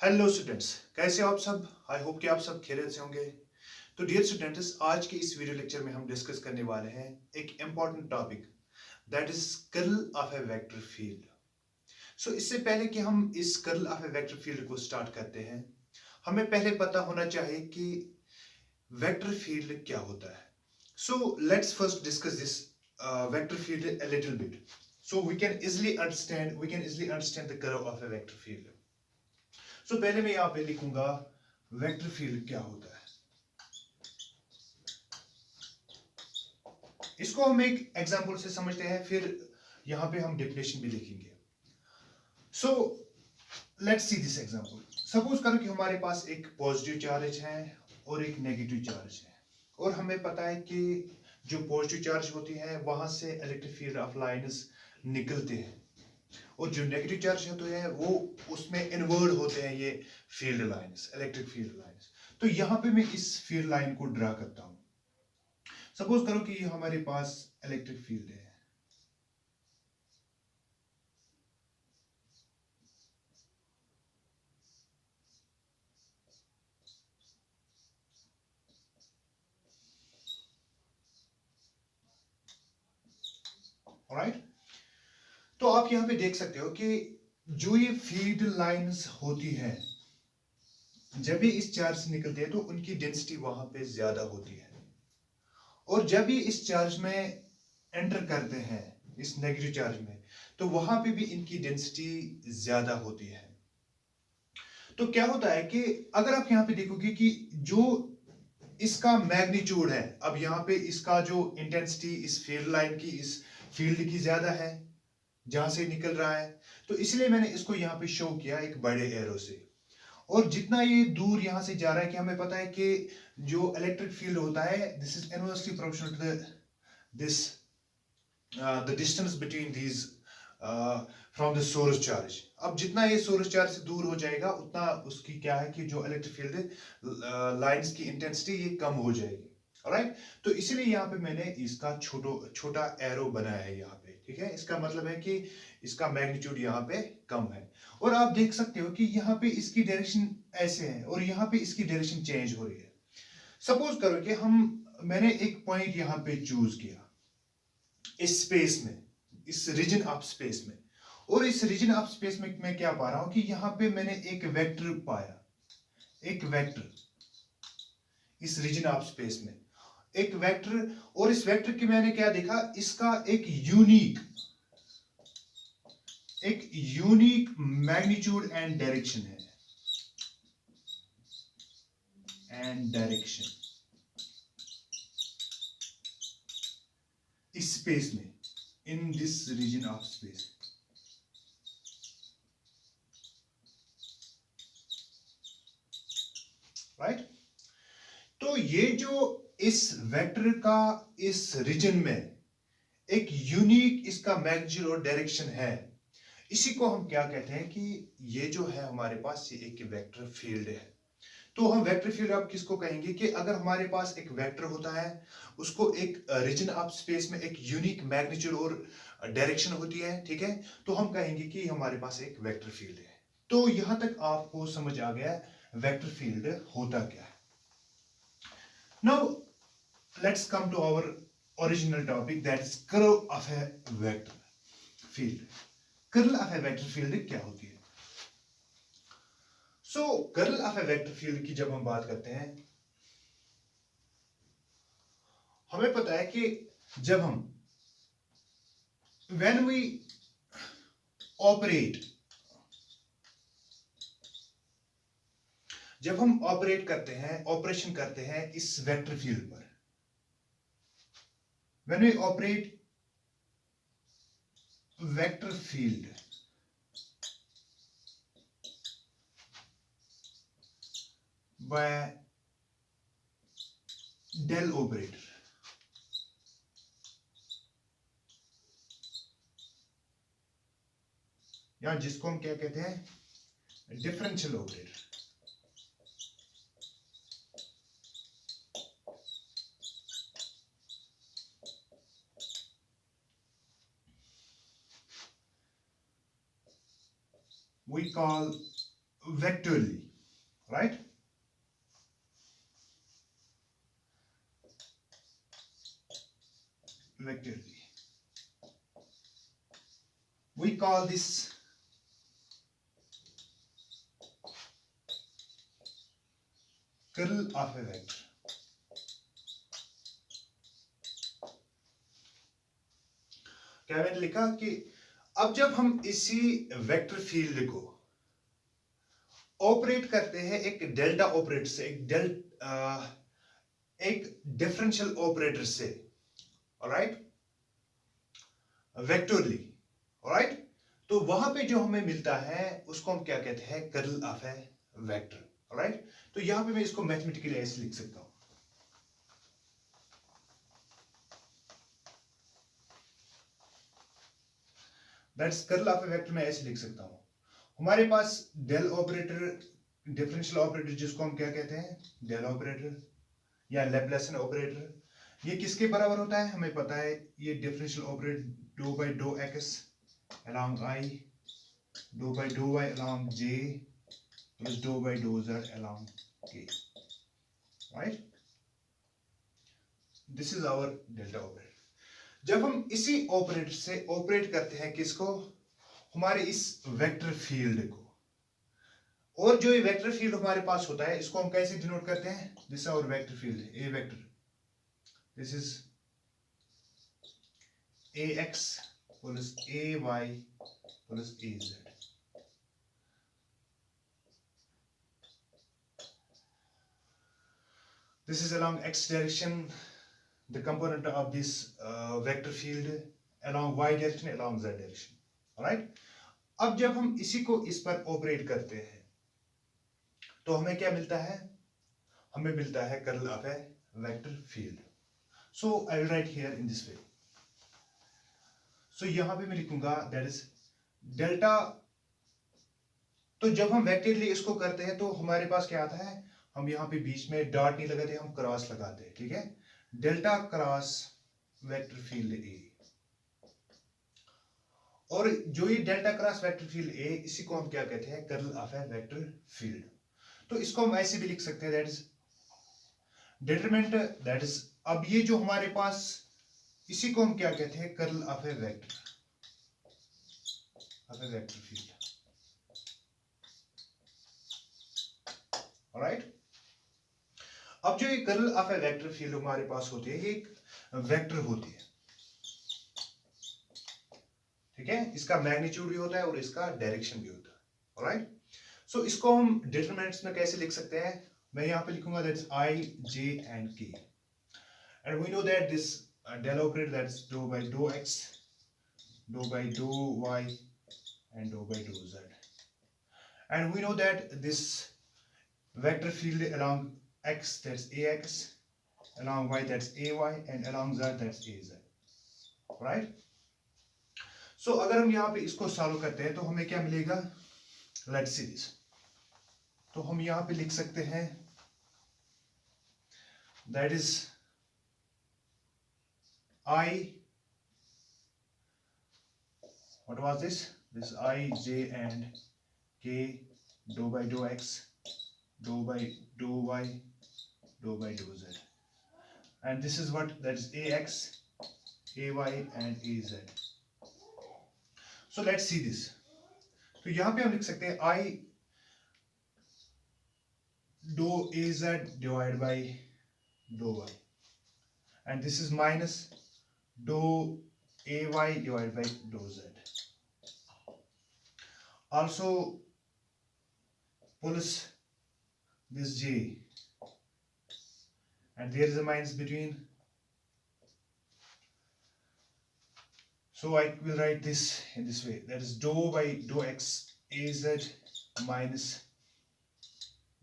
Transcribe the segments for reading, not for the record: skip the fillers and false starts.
Hello students, कैसे हो आप सब। आई होप कि आप सब खैरियत से होंगे। तो डियर स्टूडेंट्स, आज के इस वीडियो लेक्चर में हम डिस्कस करने वाले हैं एक important topic, that is curl of a vector field. So इससे पहले कि हम इस curl of a vector field को स्टार्ट करते हैं, हमें पहले पता होना चाहिए कि वेक्टर फील्ड क्या होता है। So let's first discuss this vector field a little bit, so we can easily understand the curl of a vector field. सो पहले मैं यहां पे लिखूंगा वेक्टर फील्ड क्या होता है। इसको हम एक एग्जांपल से समझते हैं, फिर यहां पे हम डेफिनेशन भी लिखेंगे। So let's see this example. Suppose करो कि हमारे पास एक पॉजिटिव चार्ज है और एक नेगेटिव चार्ज है, और हमें पता है कि जो पॉजिटिव चार्ज होती है वहां से इलेक्ट्रिक फील्ड ऑफ लाइंस निकलते हैं, और जो नेगेटिव चार्ज होते हैं वो उसमें इनवर्ड होते हैं ये field lines, electric field lines. तो यहां पे मैं इस फील्ड लाइन को ड्रा करता हूं। सपोज करो कि ये हमारे पास इलेक्ट्रिक फील्ड है। ऑलराइट, तो आप यहां पे देख सकते हो कि जो ये फील्ड लाइंस होती है, जब ये इस चार्ज से निकलते हैं तो उनकी डेंसिटी वहां पे ज्यादा होती है, और जब ये इस चार्ज में एंटर करते हैं, इस नेगेटिव चार्ज में, तो वहां पे भी इनकी डेंसिटी ज्यादा होती है। तो क्या होता है कि अगर आप यहां पे देखोगे कि जो इसका मैग्नीट्यूड है, अब यहां पे इसका जो इंटेंसिटी इस फील्ड लाइन की, इस फील्ड की ज्यादा है जहां से निकल रहा है, तो इसलिए मैंने इसको यहां पे शो किया एक बड़े एरो से। और जितना ये दूर यहां से जा रहा है, कि हमें पता है कि जो इलेक्ट्रिक फील्ड होता है, this is inversely proportional to this the distance between these from the source charge. अब जितना ये सोर्स चार्ज से दूर हो जाएगा, उतना उसकी क्या है कि जो इलेक्ट्रिक फील्ड लाइंस की इंटेंसिटी ये कम हो जाएगी। ऑलराइट, तो इसीलिए यहाँ पे मैंने इसका छोटा एरो बनाया है यहाँ पे। ठीक है, इसका मतलब है कि इसका मैग्नीट्यूड यहाँ पे कम है, और आप देख सकते हो कि यहाँ पे इसकी डायरेक्शन ऐसे है और यहाँ पे इसकी डायरेक्शन चेंज हो रही है। सपोज करो कि मैंने एक पॉइंट यहाँ पे चूज किया इस स्पेस में, इस रीजन ऑफ स्पेस में, और इस रीजन ऑफ स्पेस में मैं क्या पा रहा हूं कि यहां पे मैंने एक वेक्टर पाया, एक वेक्टर इस रीजन ऑफ स्पेस में, एक वेक्टर। और इस वेक्टर की मैंने क्या देखा, इसका एक यूनिक मैग्नीट्यूड एंड डायरेक्शन है, इस स्पेस में, in this region of space. Right, तो ये जो इस वेक्टर का इस रीजन में एक यूनिक इसका मैग्नीट्यूड और डायरेक्शन है, इसी को हम क्या कहते हैं कि ये जो है हमारे पास ये एक वेक्टर फील्ड है। तो हम वेक्टर फील्ड अब किसको कहेंगे कि अगर हमारे पास एक वेक्टर होता है, उसको एक रीजन ऑफ स्पेस में एक यूनिक मैग्नीट्यूड और डायरेक्शन होती है, ठीक है, तो हम कहेंगे कि हमारे पास एक वेक्टर फील्ड है। तो यहां तक आपको समझ आ गया वेक्टर फील्ड होता क्या है। Now let's come to our original topic, that is curl of a vector field. Curl of a vector field क्या होती है। So curl of a vector field की जब हम बात करते हैं, हमें पता है कि जब हम when we operate, जब हम ऑपरेट करते हैं, ऑपरेशन करते हैं इस वेक्टर फील्ड पर, when we operate vector field by del operator, या जिसको हम क्या कहते हैं, differential operator. we call vectorally, right? Vectorally. We call this curl of a vector. क्या मैंने लिखा कि अब जब हम इसी वेक्टर फील्ड को ऑपरेट करते हैं एक डेल्टा ऑपरेटर से, एक डिफरेंशियल ऑपरेटर से, ऑलराइट, वेक्टोरली, ऑलराइट, तो वहां पे जो हमें मिलता है उसको हम क्या कहते हैं, curl of a vector, alright. तो यहां पे मैं इसको मैथमेटिकली ऐसे लिख सकता हूं. That's curl of a vector. मैं ऐसे लिख सकता हूं. हमारे पास डेल ऑपरेटर, डिफरेंशियल ऑपरेटर जिसको हम क्या कहते हैं, डेल ऑपरेटर या लैप्लासियन ऑपरेटर, ये किसके बराबर होता है हमें पता है. ये differential operator dou by dou x along I, dou by dou y along j plus dou by dou z along k, right? This is our delta operator. जब हम इसी ऑपरेटर से ऑपरेट करते हैं किसको, हमारे इस वेक्टर फील्ड को, और जो ये वेक्टर फील्ड हमारे पास होता है इसको हम कैसे डिनोट करते हैं, this is our vector field, a vector, this is ax plus ay plus az. This is along x direction, the component of this vector field, along y direction, along z direction, alright. अब जब हम इसी को इस पर operate करते हैं तो हमें क्या मिलता है, हमें मिलता है curl of a vector field. So I will write here in this way. So यहां पे मैं लिखूंगा दैट इज डेल्टा. तो जब हम वेक्टरली इसको करते हैं तो हमारे पास क्या आता है, हम यहाँ पे बीच में डॉट नहीं लगाते, हम क्रॉस लगाते हैं, ठीक है. डेल्टा क्रॉस वेक्टर फील्ड ए, और जो ये डेल्टा क्रॉस वेक्टर फील्ड ए, इसी को हम क्या कहते हैं, curl of a vector field. तो इसको हम ऐसे भी लिख सकते हैं, that is determinant, that is, अब ये जो हमारे पास, इसी को हम क्या कहते हैं, curl of a vector field, alright. अब जो ये curl of a vector field हमारे पास होती है, ये एक वेक्टर होती है, ठीक है. इसका मैग्नीट्यूड भी होता है और इसका डायरेक्शन भी होता है, ऑलराइट. सो इसको हम डिटरमिनेंट्स में कैसे लिख सकते हैं, मैं यहां पे लिखूंगा that's I, J and K, and we know that this del operator, that's dou by dou x, dou by dou y and dou by dou z, and we know that this vector field along x, that's ax, along y, that's ay, and along z, that's az, right. so अगर हम यहाँ पे इसको solve करते हैं तो हमें क्या मिलेगा, let's see this. तो हम यहाँ पे लिख सकते हैं that is I, what was this? This I, j and k, dou by dou x, dou by dou y, dou by dou z, and this is what, that is ax, ay and az. So let's see this. तो यहाँ पे हम लिख सकते हैं I dou az divided by dou y, and this is minus dou ay divided by dou z. Also plus this j, and there is a minus between, so I will write this in this way, that is dou by dou x az minus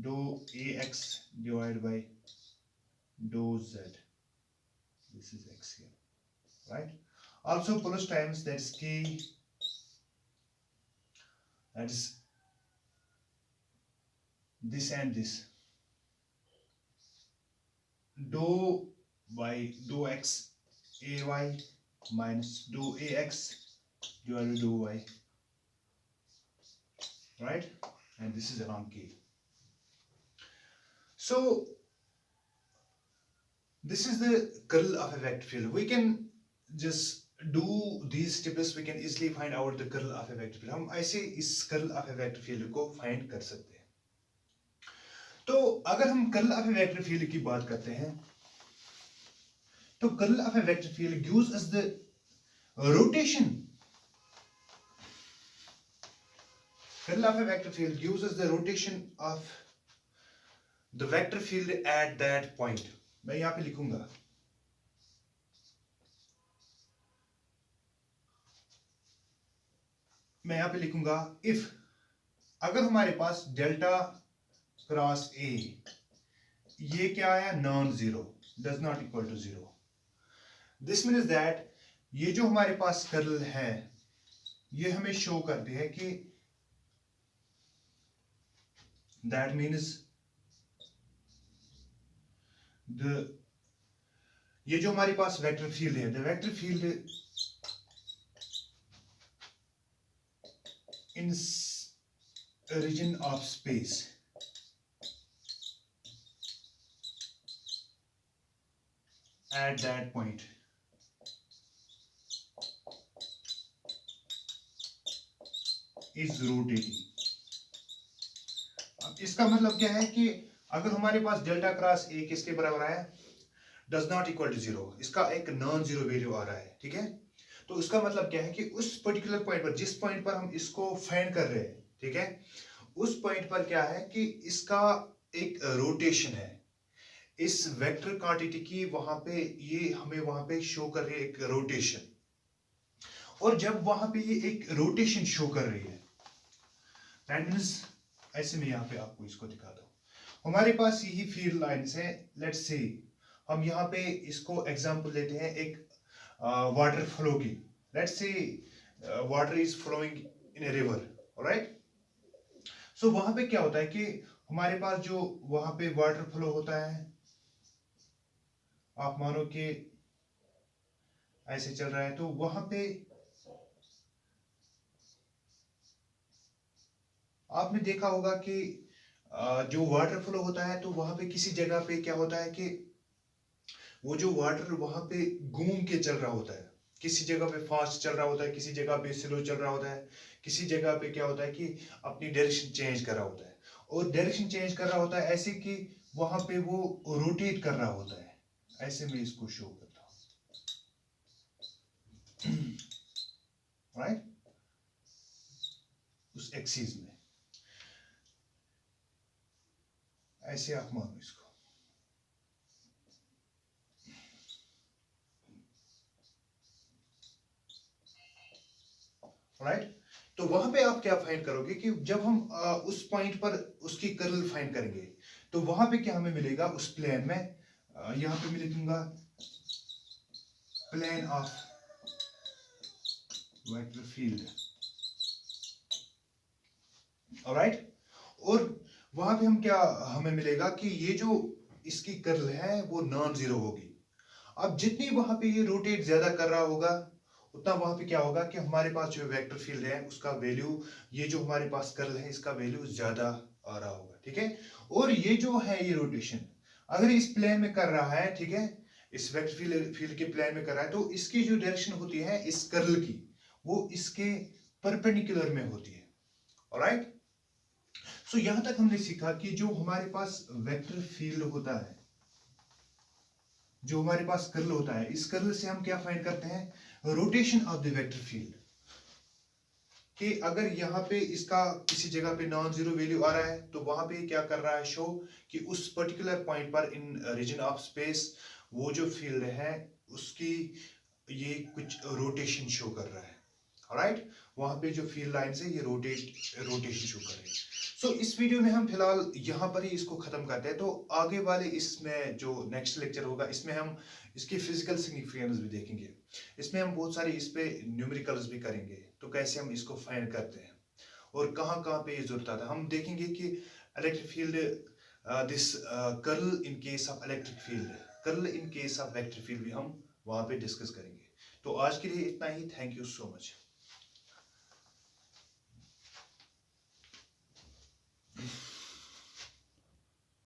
dou ax divided by dou z. This is x here, right. Also plus times, that's k, that is this and this, dou by dou x ay minus dou ax divided by dou y, right. and this is around K. So this is the curl of a vector field. We can just do these steps, we can easily find out the curl of a vector field. हम ऐसे इस curl of a vector field को find कर सकते हैं. तो अगर हम curl of a vector field की बात करते हैं, तो curl of a vector field gives us the rotation. Curl of a vector field gives us the rotation of the vector field at that point. मैं यहां पे लिखूंगा, if अगर हमारे पास डेल्टा क्रॉस ए ये क्या आया, non zero, does not equal to zero, this means that ये जो हमारे पास कर्ल है ये हमें शो करती है कि दैट मीन्स ये जो हमारे पास वेक्टर फील्ड है, the vector field in region of space at that point is rotating. अब इसका मतलब क्या है कि अगर हमारे पास डेल्टा क्रॉस ए किसके बराबर आया, does not equal to zero, इसका एक नॉन जीरो वैल्यू आ रहा है, ठीक है. तो इसका मतलब क्या है कि उस पर्टिकुलर पॉइंट पर, जिस पॉइंट पर हम इसको फाइंड कर रहे हैं, ठीक है, उस पॉइंट पर क्या है कि इसका एक रोटेशन है, इस वेक्टर क्वांटिटी की वहां पे ये हमें वहां पे शो कर रही है एक रोटेशन. और जब वहां पे ये एक रोटेशन शो कर रही है, दैट मींस, ऐसे में यहां पे आपको इसको दिखाता हूं, हमारे पास यही फील्ड लाइंस है. लेट्स से हम यहां पे इसको एग्जांपल लेते हैं एक वाटर फ्लो की. Let's say water is flowing in a river, alright. So वहां पे क्या होता है कि हमारे पास जो वहां पे वाटर फ्लो होता है, आप मानो कि ऐसे चल रहा है, तो वहां पे आपने देखा होगा कि जो वाटर फ्लो होता है, तो वहां पे किसी जगह पे क्या होता है कि वो जो वाटर वहां पे घूम के चल रहा होता है, किसी जगह पे फास्ट चल रहा होता है, किसी जगह पे स्लो चल रहा होता है, किसी जगह पे क्या होता है कि अपनी डायरेक्शन चेंज कर रहा होता है. और डायरेक्शन चेंज कर रहा होता है ऐसे कि वहां पे वो रोटेट कर रहा होता है. ऐसे में इसको शो करता हूं, राइट, उस एक्सिस में ऐसे आप मानो इसको, राइट. तो वहां पे आप क्या फाइंड करोगे कि जब हम उस पॉइंट पर उसकी कर्ल फाइंड करेंगे, तो वहां पे क्या हमें मिलेगा उस प्लेन में, यहां पे मैं लिखूंगा plane of vector field, alright. और वहां पे हम क्या हमें मिलेगा कि ये जो इसकी कर्ल है वो नॉन जीरो होगी. अब जितनी वहां पे ये रोटेट ज्यादा कर रहा होगा, उतना वहां पे क्या होगा कि हमारे पास जो वेक्टर फील्ड है उसका वैल्यू, ये जो हमारे पास कर्ल है इसका वैल्यू ज्यादा आ रहा होगा, ठीक है. और ये जो है ये रोटेशन अगर इस प्लेन में कर रहा है, ठीक है, इस वेक्टर फील्ड के प्लेन में कर रहा है, तो इसकी जो डायरेक्शन होती है इस कर्ल की, वो इसके परपेंडिकुलर में होती है, ऑलराइट. सो यहां तक हमने सीखा कि जो हमारे पास वेक्टर फील्ड होता है, जो हमारे पास कर्ल होता है, इस कर्ल से हम क्या फाइंड करते हैं, rotation of the vector field. कि अगर यहाँ पे इसका किसी जगह पे नॉन जीरो वैल्यू आ रहा है, तो वहां पे क्या कर रहा है शो कि उस पर्टिकुलर पॉइंट पर इन रीजन ऑफ स्पेस वो जो फील्ड है उसकी ये कुछ रोटेशन शो कर रहा है, ऑलराइट. वहां पे जो फील्ड लाइंस है ये रोटेशन शो कर रही है. सो इस वीडियो में हम फिलहाल यहाँ पर ही इसको खत्म करते हैं. तो आगे वाले इसमें जो नेक्स्ट लेक्चर होगा इसमें हम इसकी फिजिकल सिग्निफिकेंस भी देखेंगे. इसमें हम बहुत सारे इस पे न्यूमेरिकल्स भी करेंगे, तो कैसे हम इसको फाइंड करते हैं और कहाँ कहाँ पे ये जरूरत आता है. हम देखेंगे कि electric field, this curl in case of electric field, curl in case of vector field भी हम वहाँ पे डिस्कस करेंगे. तो आज के लिए इतना ही. Thank you so much.